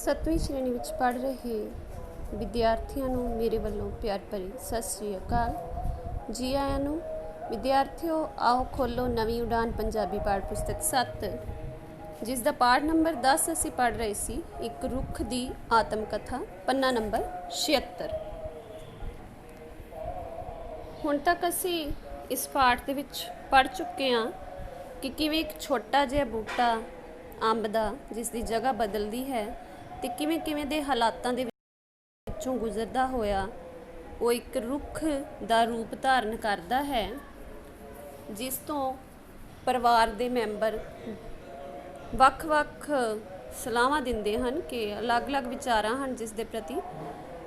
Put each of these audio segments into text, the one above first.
7ਵੀਂ ਸ਼੍ਰੇਣੀ ਵਿੱਚ ਪੜ੍ਹ ਰਹੇ ਵਿਦਿਆਰਥੀਆਂ ਨੂੰ ਮੇਰੇ ਵੱਲੋਂ ਪਿਆਰ ਭਰੀ ਸਤਿ ਸ੍ਰੀ ਅਕਾਲ। ਜੀ ਆਇਆਂ ਨੂੰ ਵਿਦਿਆਰਥੀਓ। ਆਓ ਖੋਲੋ ਨਵੀਂ ਉਡਾਨ ਪੰਜਾਬੀ ਪਾਠ ਪੁਸਤਕ 7 ਜਿਸ ਦਾ ਪਾਠ ਨੰਬਰ 10 ਅਸੀਂ ਪੜ੍ਹ ਰਹੇ ਸੀ। ਇੱਕ ਰੁੱਖ ਦੀ ਆਤਮ ਕਥਾ, ਪੰਨਾ ਨੰਬਰ 76। ਹੁਣ ਤੱਕ ਅਸੀਂ ਇਸ ਪਾਠ ਦੇ ਵਿੱਚ ਪੜ੍ਹ ਚੁੱਕੇ ਹਾਂ ਕਿ ਕਿਵੇਂ ਇੱਕ ਛੋਟਾ ਜਿਹਾ ਬੂਟਾ ਅੰਬ ਦਾ ਜਿਸ ਦੀ ਜਗ੍ਹਾ ਬਦਲਦੀ ਹੈ ਤੇ ਕਿਵੇਂ ਕਿਵੇਂ ਦੇ ਹਾਲਾਤਾਂ ਦੇ ਵਿੱਚੋਂ ਗੁਜ਼ਰਦਾ ਹੋਇਆ ਉਹ ਇੱਕ ਰੁੱਖ ਦਾ ਰੂਪ ਧਾਰਨ ਕਰਦਾ ਹੈ, ਜਿਸ ਤੋਂ ਪਰਿਵਾਰ ਦੇ ਮੈਂਬਰ ਵੱਖ-ਵੱਖ ਸਲਾਹਾਂ ਦਿੰਦੇ ਹਨ ਕਿ ਅਲੱਗ-ਅਲੱਗ ਵਿਚਾਰਾਂ ਹਨ ਜਿਸ ਦੇ ਪ੍ਰਤੀ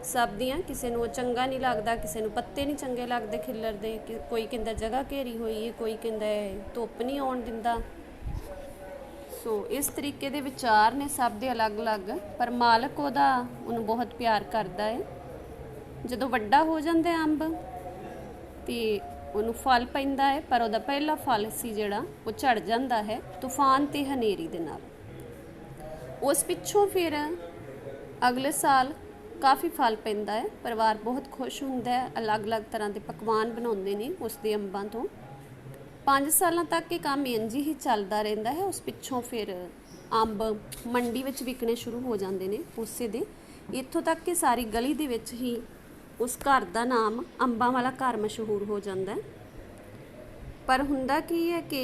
ਸਭ ਦੀਆਂ। ਕਿਸੇ ਨੂੰ ਉਹ ਚੰਗਾ ਨਹੀਂ ਲੱਗਦਾ, ਕਿਸੇ ਨੂੰ ਪੱਤੇ ਨਹੀਂ ਚੰਗੇ ਲੱਗਦੇ ਖਿੱਲਰਦੇ, ਕੋਈ ਕਹਿੰਦਾ ਜਗ੍ਹਾ ਘੇਰੀ ਹੋਈ ਹੈ, ਕੋਈ ਕਹਿੰਦਾ ਧੁੱਪ ਨਹੀਂ ਆਉਣ ਦਿੰਦਾ। ਸੋ ਇਸ ਤਰੀਕੇ ਦੇ ਵਿਚਾਰ ਨੇ ਸਭ ਦੇ ਅਲੱਗ-ਅਲੱਗ, ਪਰ ਮਾਲਕ ਉਹਨੂੰ ਬਹੁਤ ਪਿਆਰ ਕਰਦਾ ਹੈ। ਜਦੋਂ ਵੱਡਾ ਹੋ ਜਾਂਦਾ ਅੰਬ ਤੇ ਉਹਨੂੰ ਫਲ ਪੈਂਦਾ ਹੈ, ਪਰ ਉਹਦਾ ਪਹਿਲਾ ਫਲ ਸੀ ਜਿਹੜਾ ਉਹ ਝੜ ਜਾਂਦਾ ਹੈ ਤੂਫਾਨ ਤੇ ਹਨੇਰੀ ਦੇ ਨਾਲ। ਉਸ ਪਿੱਛੋਂ ਫਿਰ ਅਗਲੇ ਸਾਲ ਕਾਫੀ ਫਲ ਪੈਂਦਾ ਹੈ, ਪਰਿਵਾਰ ਬਹੁਤ ਖੁਸ਼ ਹੁੰਦਾ ਹੈ, ਅਲੱਗ-ਅਲੱਗ ਤਰ੍ਹਾਂ ਦੇ ਪਕਵਾਨ ਬਣਾਉਂਦੇ ਨੇ ਉਸ ਦੇ ਅੰਬਾਂ ਤੋਂ। 5 ਸਾਲਾਂ ਤੱਕ ਇਹ ਕੰਮ ਇੰਝ ਹੀ ਚੱਲਦਾ ਰਹਿੰਦਾ ਹੈ। ਉਸ ਪਿੱਛੋਂ ਫਿਰ ਅੰਬ ਮੰਡੀ ਵਿੱਚ ਵਿਕਣੇ ਸ਼ੁਰੂ ਹੋ ਜਾਂਦੇ ਨੇ ਉਸੇ ਦੇ। ਇੱਥੋਂ ਤੱਕ ਕਿ ਸਾਰੀ ਗਲੀ ਦੇ ਵਿੱਚ ਹੀ ਉਸ ਘਰ ਦਾ ਨਾਮ ਅੰਬਾਂ ਵਾਲਾ ਘਰ ਮਸ਼ਹੂਰ ਹੋ ਜਾਂਦਾ ਹੈ। ਪਰ ਹੁੰਦਾ ਕੀ ਹੈ ਕਿ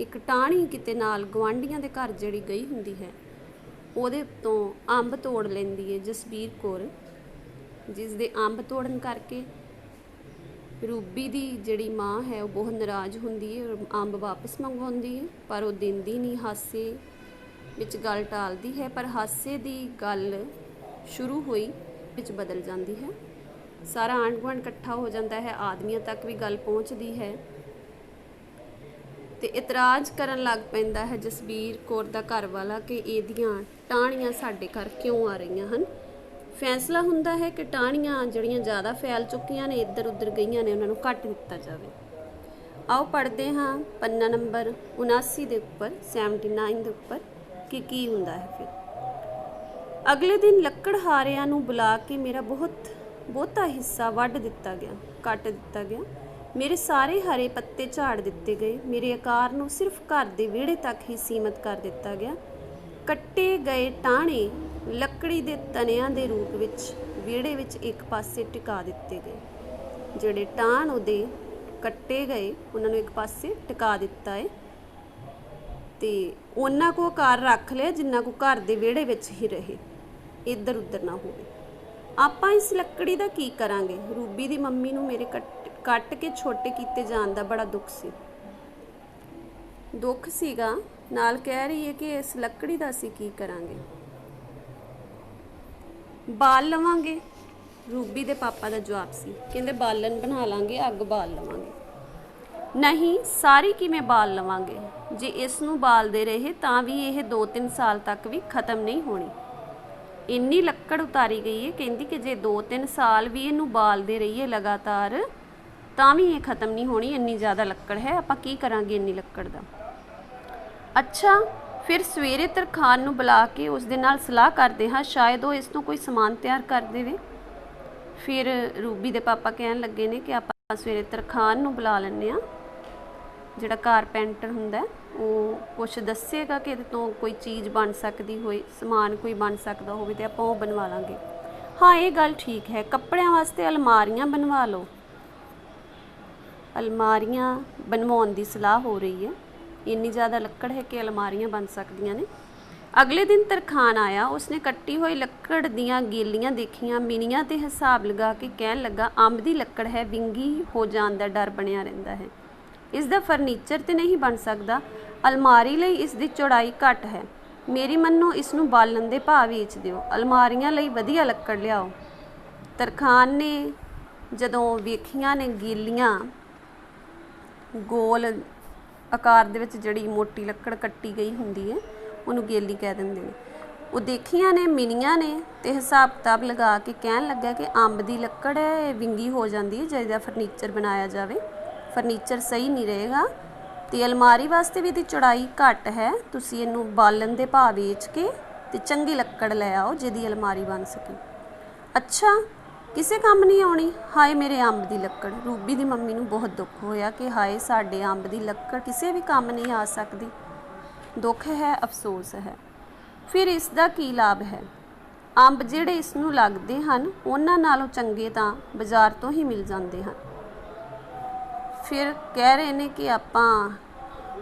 ਇੱਕ ਟਾਹਣੀ ਕਿਤੇ ਨਾਲ ਗੁਆਂਢੀਆਂ ਦੇ ਘਰ ਜਿਹੜੀ ਗਈ ਹੁੰਦੀ ਹੈ, ਉਹਦੇ ਤੋਂ ਅੰਬ ਤੋੜ ਲੈਂਦੀ ਹੈ ਜਸਬੀਰ ਕੌਰ, ਜਿਸ ਦੇ ਅੰਬ ਤੋੜਨ ਕਰਕੇ ਰੂਬੀ ਦੀ ਜਿਹੜੀ ਮਾਂ ਹੈ ਉਹ ਬਹੁਤ ਨਾਰਾਜ਼ ਹੁੰਦੀ ਹੈ, ਅੰਬ ਵਾਪਸ ਮੰਗਵਾਉਂਦੀ ਹੈ, ਪਰ ਉਹ ਦਿੰਦੀ ਨਹੀਂ, ਹਾਸੇ ਵਿੱਚ ਗੱਲ ਟਾਲਦੀ ਹੈ। ਪਰ ਹਾਸੇ ਦੀ ਗੱਲ ਸ਼ੁਰੂ ਹੋਈ ਵਿੱਚ ਬਦਲ ਜਾਂਦੀ ਹੈ। ਸਾਰਾ ਆਂਢ ਗੁਆਂਢ ਇਕੱਠਾ ਹੋ ਜਾਂਦਾ ਹੈ, ਆਦਮੀਆਂ ਤੱਕ ਵੀ ਗੱਲ ਪਹੁੰਚਦੀ ਹੈ ਤੇ ਇਤਰਾਜ਼ ਕਰਨ ਲੱਗ ਪੈਂਦਾ ਹੈ ਜਸਬੀਰ ਕੌਰ ਦਾ ਘਰ ਵਾਲਾ ਕਿ ਇਹਦੀਆਂ ਟਾਹਣੀਆਂ ਸਾਡੇ ਘਰ ਕਿਉਂ ਆ ਰਹੀਆਂ ਹਨ। ਫੈਸਲਾ ਹੁੰਦਾ ਹੈ ਕਿ ਟਾਹਣੀਆਂ ਜਿਹੜੀਆਂ ਜ਼ਿਆਦਾ ਫੈਲ ਚੁੱਕੀਆਂ ਨੇ, ਇੱਧਰ ਉੱਧਰ ਗਈਆਂ ਨੇ, ਉਹਨਾਂ ਨੂੰ ਕੱਟ ਦਿੱਤਾ ਜਾਵੇ। ਆਓ ਪੜ੍ਹਦੇ ਹਾਂ ਪੰਨਾ ਨੰਬਰ 79 ਦੇ ਉੱਪਰ, 79 ਦੇ ਉੱਪਰ ਕਿ ਕੀ ਹੁੰਦਾ ਹੈ। ਫਿਰ ਅਗਲੇ ਦਿਨ ਲੱਕੜਹਾਰਿਆਂ ਨੂੰ ਬੁਲਾ ਕੇ ਮੇਰਾ ਬਹੁਤਾ ਹਿੱਸਾ ਵੱਢ ਦਿੱਤਾ ਗਿਆ, ਕੱਟ ਦਿੱਤਾ ਗਿਆ। ਮੇਰੇ ਸਾਰੇ ਹਰੇ ਪੱਤੇ ਝਾੜ ਦਿੱਤੇ ਗਏ। ਮੇਰੇ ਆਕਾਰ ਨੂੰ ਸਿਰਫ ਘਰ ਦੇ ਵਿਹੜੇ ਤੱਕ ਹੀ ਸੀਮਤ ਕਰ ਦਿੱਤਾ ਗਿਆ। ਕੱਟੇ ਗਏ ਟਾਹਣੇ ਲੱਕੜੀ ਦੇ ਤਣਿਆਂ ਦੇ ਰੂਪ ਵਿੱਚ ਵਿਹੜੇ ਵਿੱਚ ਇੱਕ ਪਾਸੇ ਟਿਕਾ ਦਿੱਤੇ ਗਏ। ਜਿਹੜੇ ਟਾਹਣ ਉਹਦੇ ਕੱਟੇ ਗਏ ਉਹਨਾਂ ਨੂੰ ਇੱਕ ਪਾਸੇ ਟਿਕਾ ਦਿੱਤਾ ਹੈ ਤੇ ਉਹਨਾਂ ਕੋ ਆਕਾਰ ਰੱਖ ਲਿਆ ਜਿੰਨਾ ਕੋ ਘਰ ਦੇ ਵਿਹੜੇ ਵਿੱਚ ਹੀ ਰਹੇ, ਇੱਧਰ ਉੱਧਰ ਨਾ ਹੋਵੇ। ਆਪਾਂ ਇਸ ਲੱਕੜੀ ਦਾ ਕੀ ਕਰਾਂਗੇ? ਰੂਬੀ ਦੀ ਮੰਮੀ ਨੂੰ ਮੇਰੇ ਕੱਟ ਕੇ ਛੋਟੇ ਕੀਤੇ ਜਾਣ ਦਾ ਬੜਾ ਦੁੱਖ ਸੀਗਾ। ਨਾਲ ਕਹਿ ਰਹੀ ਹੈ ਕਿ ਇਸ ਲੱਕੜੀ ਦਾ ਅਸੀਂ ਕੀ ਕਰਾਂਗੇ? ਬਾਲ ਲਵਾਂਗੇ। ਰੂਬੀ ਦੇ ਪਾਪਾ ਦਾ ਜਵਾਬ ਸੀ, ਕਹਿੰਦੇ ਬਾਲਣ ਬਣਾ ਲਾਂਗੇ, ਅੱਗ ਬਾਲ ਲਵਾਂਗੇ। ਨਹੀਂ, ਸਾਰੀ ਕਿਵੇਂ ਬਾਲ ਲਵਾਂਗੇ? ਜੇ ਇਸ ਨੂੰ ਬਾਲਦੇ ਰਹੇ ਤਾਂ ਵੀ ਇਹ 2-3 ਸਾਲ ਤੱਕ ਵੀ ਖਤਮ ਨਹੀਂ ਹੋਣੀ। ਇੰਨੀ ਲੱਕੜ ਉਤਾਰੀ ਗਈ ਹੈ, ਕਹਿੰਦੀ ਕਿ ਜੇ 2-3 ਸਾਲ ਵੀ ਇਹਨੂੰ ਬਾਲਦੇ ਰਹੀਏ ਲਗਾਤਾਰ ਤਾਂ ਵੀ ਇਹ ਖਤਮ ਨਹੀਂ ਹੋਣੀ, ਇੰਨੀ ਜ਼ਿਆਦਾ ਲੱਕੜ ਹੈ। ਆਪਾਂ ਕੀ ਕਰਾਂਗੇ ਇੰਨੀ ਲੱਕੜ ਦਾ? ਅੱਛਾ, ਫਿਰ ਸਵੇਰੇ ਤਰਖਾਣ ਨੂੰ ਬੁਲਾ ਕੇ ਉਸ ਦੇ ਨਾਲ ਸਲਾਹ ਕਰਦੇ ਹਾਂ, ਸ਼ਾਇਦ ਉਹ ਇਸ ਤੋਂ ਕੋਈ ਸਮਾਨ ਤਿਆਰ ਕਰ ਦੇਵੇ। ਫਿਰ ਰੂਬੀ ਦੇ ਪਾਪਾ ਕਹਿਣ ਲੱਗੇ ਨੇ ਕਿ ਆਪਾਂ ਸਵੇਰੇ ਤਰਖਾਣ ਨੂੰ ਬੁਲਾ ਲੈਂਦੇ ਹਾਂ, ਜਿਹੜਾ ਕਾਰਪੈਂਟਰ ਹੁੰਦਾ ਉਹ ਕੁਛ ਦੱਸੇਗਾ ਕਿ ਇਹਦੇ ਤੋਂ ਕੋਈ ਚੀਜ਼ ਬਣ ਸਕਦੀ ਹੋਏ, ਸਮਾਨ ਕੋਈ ਬਣ ਸਕਦਾ ਹੋਵੇ ਤੇ ਆਪਾਂ ਉਹ ਬਣਵਾ ਲਾਂਗੇ। ਹਾਂ, ਇਹ ਗੱਲ ਠੀਕ ਹੈ। ਕੱਪੜਿਆਂ ਵਾਸਤੇ ਅਲਮਾਰੀਆਂ ਬਣਵਾ ਲਓ। ਅਲਮਾਰੀਆਂ ਬਣਵਾਉਣ ਦੀ ਸਲਾਹ ਹੋ ਰਹੀ ਹੈ। ਇੰਨੀ ਜ਼ਿਆਦਾ ਲੱਕੜ ਹੈ ਕਿ ਅਲਮਾਰੀਆਂ ਬਣ ਸਕਦੀਆਂ ਨੇ। ਅਗਲੇ ਦਿਨ ਤਰਖਾਣ ਆਇਆ। ਉਸਨੇ ਕੱਟੀ ਹੋਈ ਲੱਕੜ ਦੀਆਂ ਗੇਲੀਆਂ ਦੇਖੀਆਂ, ਮਿਣੀਆਂ ਤੇ ਹਿਸਾਬ ਲਗਾ ਕੇ ਕਹਿਣ ਲੱਗਾ, ਅੰਬ ਦੀ ਲੱਕੜ ਹੈ, ਵਿੰਗੀ ਹੋ ਜਾਣ ਦਾ ਡਰ ਬਣਿਆ ਰਹਿੰਦਾ ਹੈ। ਇਸ ਦਾ ਫਰਨੀਚਰ ਤੇ ਨਹੀਂ ਬਣ ਸਕਦਾ। ਅਲਮਾਰੀ ਲਈ ਇਸ ਦੀ ਚੌੜਾਈ ਘੱਟ ਹੈ। ਮੇਰੀ ਮੰਨੋ ਇਸ ਨੂੰ ਬਾਲਣ ਦੇ ਭਾਅ ਵੇਚ ਦਿਓ। ਅਲਮਾਰੀਆਂ ਲਈ ਵਧੀਆ ਲੱਕੜ ਲਿਆਓ। ਤਰਖਾਣ ਨੇ ਜਦੋਂ ਵੇਖੀਆਂ ਨੇ ਗੇਲੀਆਂ, ਗੋਲ ਆਕਾਰ ਦੇ ਵਿੱਚ ਜਿਹੜੀ ਮੋਟੀ ਲੱਕੜ ਕੱਟੀ ਗਈ ਹੁੰਦੀ ਹੈ ਉਹਨੂੰ ਗੇਲੀ ਕਹਿ ਦਿੰਦੇ ਨੇ, ਉਹ ਦੇਖੀਆਂ ਨੇ, ਮਿਣੀਆਂ ਨੇ ਤੇ ਹਿਸਾਬ ਕਿਤਾਬ ਲਗਾ ਕੇ ਕਹਿਣ ਲੱਗਾ ਕਿ ਅੰਬ ਦੀ ਲੱਕੜ ਹੈ, ਇਹ ਵਿੰਗੀ ਹੋ ਜਾਂਦੀ ਹੈ, ਜਿਹਦਾ ਫਰਨੀਚਰ ਬਣਾਇਆ ਜਾਵੇ। ਫਰਨੀਚਰ ਸਹੀ ਨਹੀਂ ਰਹੇਗਾ ਤੇ ਅਲਮਾਰੀ ਵਾਸਤੇ ਵੀ ਇਹਦੀ ਚੌੜਾਈ ਘੱਟ ਹੈ। ਤੁਸੀਂ ਇਹਨੂੰ ਬਾਲਣ ਦੇ ਭਾਅ ਵੇਚ ਕੇ ਤੇ ਚੰਗੀ ਲੱਕੜ ਲੈ ਆਓ ਜਿਹਦੀ ਅਲਮਾਰੀ ਬਣ ਸਕੇ। ਅੱਛਾ, ਕਿਸੇ ਕੰਮ ਨਹੀਂ ਆਉਣੀ? ਹਾਏ ਮੇਰੇ ਅੰਬ ਦੀ ਲੱਕੜ। ਰੂਬੀ ਦੀ ਮੰਮੀ ਨੂੰ ਬਹੁਤ ਦੁੱਖ ਹੋਇਆ ਕਿ ਹਾਏ ਸਾਡੇ ਅੰਬ ਦੀ ਲੱਕੜ ਕਿਸੇ ਵੀ ਕੰਮ ਨਹੀਂ ਆ ਸਕਦੀ। ਦੁੱਖ ਹੈ, ਅਫਸੋਸ ਹੈ। ਫਿਰ ਇਸ ਦਾ ਕੀ ਲਾਭ ਹੈ? ਅੰਬ ਜਿਹੜੇ ਇਸ ਨੂੰ ਲੱਗਦੇ ਹਨ ਉਹਨਾਂ ਨਾਲੋਂ ਚੰਗੇ ਤਾਂ ਬਾਜ਼ਾਰ ਤੋਂ ਹੀ ਮਿਲ ਜਾਂਦੇ ਹਨ। ਫਿਰ ਕਹਿ ਰਹੇ ਨੇ ਕਿ ਆਪਾਂ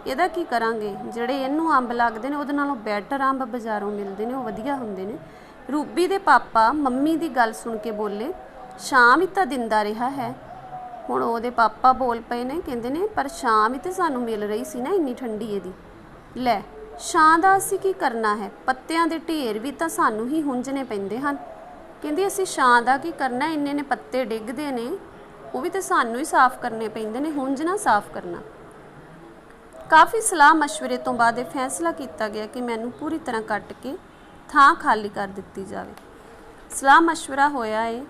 ਇਹਦਾ ਕੀ ਕਰਾਂਗੇ? ਜਿਹੜੇ ਇਹਨੂੰ ਅੰਬ ਲੱਗਦੇ ਨੇ ਉਹਦੇ ਨਾਲੋਂ ਬੈਟਰ ਅੰਬ ਬਾਜ਼ਾਰੋਂ ਮਿਲਦੇ ਨੇ, ਉਹ ਵਧੀਆ ਹੁੰਦੇ ਨੇ। ਰੂਬੀ ਦੇ ਪਾਪਾ ਮੰਮੀ ਦੀ ਗੱਲ ਸੁਣ ਕੇ ਬੋਲੇ, ਛਾਂ ਵੀ ਤਾਂ ਦਿੰਦਾ ਰਿਹਾ ਹੈ। ਹੁਣ ਉਹਦੇ ਪਾਪਾ ਬੋਲ ਪਏ ਨੇ, ਕਹਿੰਦੇ ਨੇ ਪਰ ਛਾਂ ਵੀ ਤਾਂ ਸਾਨੂੰ ਮਿਲ ਰਹੀ ਸੀ ਨਾ ਇੰਨੀ ਠੰਡੀ ਇਹਦੀ। ਲੈ, ਛਾਂ ਦਾ ਅਸੀਂ ਕੀ ਕਰਨਾ ਹੈ? ਪੱਤਿਆਂ ਦੇ ਢੇਰ ਵੀ ਤਾਂ ਸਾਨੂੰ ਹੀ ਹੁੰਝਣੇ ਪੈਂਦੇ ਹਨ। ਕਹਿੰਦੇ ਅਸੀਂ ਛਾਂ ਦਾ ਕੀ ਕਰਨਾ? ਇੰਨੇ ਨੇ ਪੱਤੇ ਡਿੱਗਦੇ ਨੇ, ਉਹ ਵੀ ਤਾਂ ਸਾਨੂੰ ਹੀ ਸਾਫ਼ ਕਰਨੇ ਪੈਂਦੇ ਨੇ, ਹੁੰਝਣਾ ਸਾਫ਼ ਕਰਨਾ। ਕਾਫੀ ਸਲਾਹ ਮਸ਼ਵਰੇ ਤੋਂ ਬਾਅਦ ਇਹ ਫੈਸਲਾ ਕੀਤਾ ਗਿਆ ਕਿ ਮੈਨੂੰ ਪੂਰੀ ਤਰ੍ਹਾਂ ਕੱਟ ਕੇ ਥਾਂ ਖਾਲੀ ਕਰ ਦਿੱਤੀ ਜਾਵੇ। ਸਲਾਹ ਮਸ਼ਵਰਾ ਹੋਇਆ ਏ,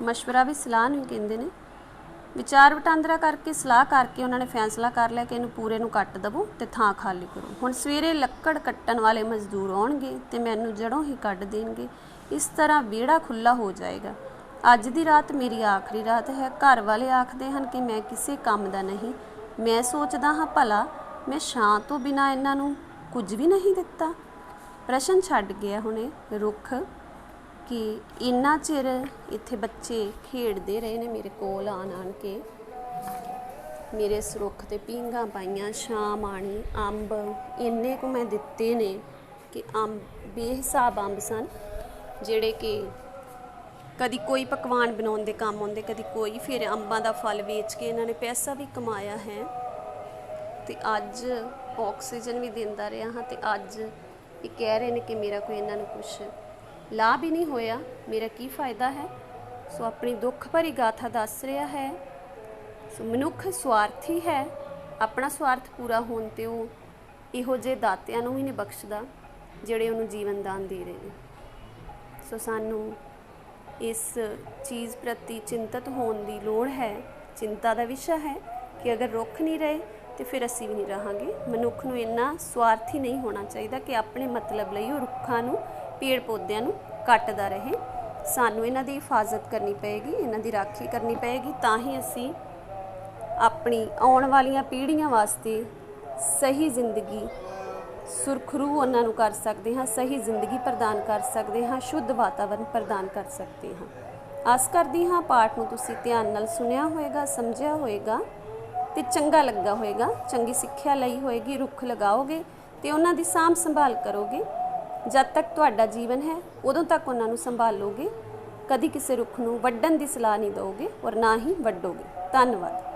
ਮਸ਼ਵਰਾ ਵੀ ਸਲਾਹ ਨੂੰ ਕਹਿੰਦੇ ਨੇ। ਵਿਚਾਰ ਵਟਾਂਦਰਾ ਕਰਕੇ ਸਲਾਹ ਕਰਕੇ ਉਹਨਾਂ ਨੇ ਫੈਸਲਾ ਕਰ ਲਿਆ ਕਿ ਇਹਨੂੰ ਪੂਰੇ ਨੂੰ ਕੱਟ ਦੇਵੋ ਤੇ ਥਾਂ ਖਾਲੀ ਕਰੋ। ਹੁਣ ਸਵੇਰੇ ਲੱਕੜ ਕੱਟਣ ਵਾਲੇ ਮਜ਼ਦੂਰ ਆਉਣਗੇ ਤੇ ਮੈਨੂੰ ਜੜੋਂ ਹੀ ਕੱਢ ਦੇਣਗੇ। ਇਸ ਤਰ੍ਹਾਂ ਵਿਹੜਾ ਖੁੱਲ੍ਹਾ ਹੋ ਜਾਏਗਾ। ਅੱਜ ਦੀ ਰਾਤ ਮੇਰੀ ਆਖਰੀ ਰਾਤ ਹੈ। ਘਰ ਵਾਲੇ ਆਖਦੇ ਹਨ ਕਿ ਮੈਂ ਕਿਸੇ ਕੰਮ ਦਾ ਨਹੀਂ। ਮੈਂ ਸੋਚਦਾ ਹਾਂ ਭਲਾ ਮੈਂ ਛਾਂ ਤੋਂ ਬਿਨਾਂ ਇਹਨਾਂ ਨੂੰ ਕੁਝ ਵੀ ਨਹੀਂ ਦਿੱਤਾ। ਪ੍ਰਸ਼ਨ ਛੱਡ ਗਿਆ ਹੁਣ ਇਹ ਰੁੱਖ ਕਿ ਇੰਨਾ ਚਿਰ ਇੱਥੇ ਬੱਚੇ ਖੇਡਦੇ ਰਹੇ ਨੇ ਮੇਰੇ ਕੋਲ ਆਣ ਕੇ, ਮੇਰੇ ਇਸ ਰੁੱਖ 'ਤੇ ਪੀਂਘਾਂ ਪਾਈਆਂ, ਛਾਂ ਮਾਣੀ, ਅੰਬ ਇੰਨੇ ਕੁ ਮੈਂ ਦਿੱਤੇ ਨੇ ਕਿ ਅੰਬ ਬੇਹਿਸਾਬ ਅੰਬ ਸਨ, ਜਿਹੜੇ ਕਿ ਕਦੀ ਕੋਈ ਪਕਵਾਨ ਬਣਾਉਣ ਦੇ ਕੰਮ ਆਉਂਦੇ, ਕਦੀ ਕੋਈ। ਫਿਰ ਅੰਬਾਂ ਦਾ ਫਲ ਵੇਚ ਕੇ ਇਹਨਾਂ ਨੇ ਪੈਸਾ ਵੀ ਕਮਾਇਆ ਹੈ। ਤੇ ਅੱਜ ਆਕਸੀਜਨ ਵੀ ਦਿੰਦਾ ਰਿਹਾ ਹਾਂ। ਤੇ ਅੱਜ ਇਹ ਕਹਿ ਰਹੇ ਨੇ ਕਿ ਮੇਰਾ ਕੋਈ ਇਹਨਾਂ ਨੂੰ ਕੁਛ ਲਾਭ ਹੀ ਨਹੀਂ ਹੋਇਆ, ਮੇਰਾ ਕੀ ਫਾਇਦਾ ਹੈ? ਸੋ ਆਪਣੀ ਦੁੱਖ ਭਰੀ ਗਾਥਾ ਦੱਸ ਰਿਹਾ ਹੈ। ਸੋ ਮਨੁੱਖ ਸਵਾਰਥੀ ਹੈ, ਆਪਣਾ ਸਵਾਰਥ ਪੂਰਾ ਹੋਣ 'ਤੇ ਉਹ ਇਹੋ ਜਿਹੇ ਦਾਤਿਆਂ ਨੂੰ ਵੀ ਨਹੀਂ ਬਖਸ਼ਦਾ ਜਿਹੜੇ ਉਹਨੂੰ ਜੀਵਨ ਦਾਨ ਦੇ ਰਹੇ ਨੇ। ਸੋ ਸਾਨੂੰ ਇਸ ਚੀਜ਼ ਪ੍ਰਤੀ ਚਿੰਤਤ ਹੋਣ ਦੀ ਲੋੜ ਹੈ। ਚਿੰਤਾ ਦਾ ਵਿਸ਼ਾ ਹੈ ਕਿ ਅਗਰ ਰੁੱਖ ਨਹੀਂ ਰਹੇ ਤੇ ਫਿਰ ਅਸੀਂ ਵੀ ਨਹੀਂ ਰਹਾਂਗੇ। ਮਨੁੱਖ ਨੂੰ ਇੰਨਾ ਸਵਾਰਥੀ ਨਹੀਂ ਹੋਣਾ ਚਾਹੀਦਾ ਕਿ ਆਪਣੇ ਮਤਲਬ ਲਈ ਉਹ ਰੁੱਖਾਂ ਨੂੰ, ਪੇੜ ਪੌਦਿਆਂ ਨੂੰ ਕੱਟਦਾ ਰਹੇ। ਸਾਨੂੰ ਇਹਨਾਂ ਦੀ ਹਿਫਾਜ਼ਤ ਕਰਨੀ ਪਏਗੀ, ਇਹਨਾਂ ਦੀ ਰਾਖੀ ਕਰਨੀ ਪਏਗੀ, ਤਾਂ ਹੀ ਅਸੀਂ ਆਪਣੀ ਆਉਣ ਵਾਲੀਆਂ ਪੀੜ੍ਹੀਆਂ ਵਾਸਤੇ ਸਹੀ ਜ਼ਿੰਦਗੀ, ਸੁਰਖਰੂ ਉਹਨਾਂ ਨੂੰ ਕਰ ਸਕਦੇ ਹਾਂ, ਸਹੀ ਜ਼ਿੰਦਗੀ ਪ੍ਰਦਾਨ ਕਰ ਸਕਦੇ ਹਾਂ, ਸ਼ੁੱਧ ਵਾਤਾਵਰਨ ਪ੍ਰਦਾਨ ਕਰ ਸਕਦੇ ਹਾਂ। ਆਸ ਕਰਦੀ ਹਾਂ ਪਾਠ ਨੂੰ ਤੁਸੀਂ ਧਿਆਨ ਨਾਲ ਸੁਣਿਆ ਹੋਵੇਗਾ, ਸਮਝਿਆ ਹੋਵੇਗਾ ਤੇ ਚੰਗਾ ਲੱਗਾ ਹੋਵੇਗਾ, ਚੰਗੀ ਸਿੱਖਿਆ ਲਈ ਹੋਏਗੀ। ਰੁੱਖ ਲਗਾਓਗੇ ਤੇ ਉਹਨਾਂ ਦੀ ਸਾਂਭ ਸੰਭਾਲ ਕਰੋਗੇ। ਜਦ ਤੱਕ ਤੁਹਾਡਾ ਜੀਵਨ ਹੈ ਉਦੋਂ ਤੱਕ ਉਹਨਾਂ ਨੂੰ ਸੰਭਾਲੋਗੇ। ਕਦੀ ਕਿਸੇ ਰੁੱਖ ਨੂੰ ਵੱਢਣ ਦੀ ਸਲਾਹ ਨਹੀਂ ਦਿਓਗੇ ਔਰ ਨਾ ਹੀ ਵੱਢੋਗੇ। ਧੰਨਵਾਦ।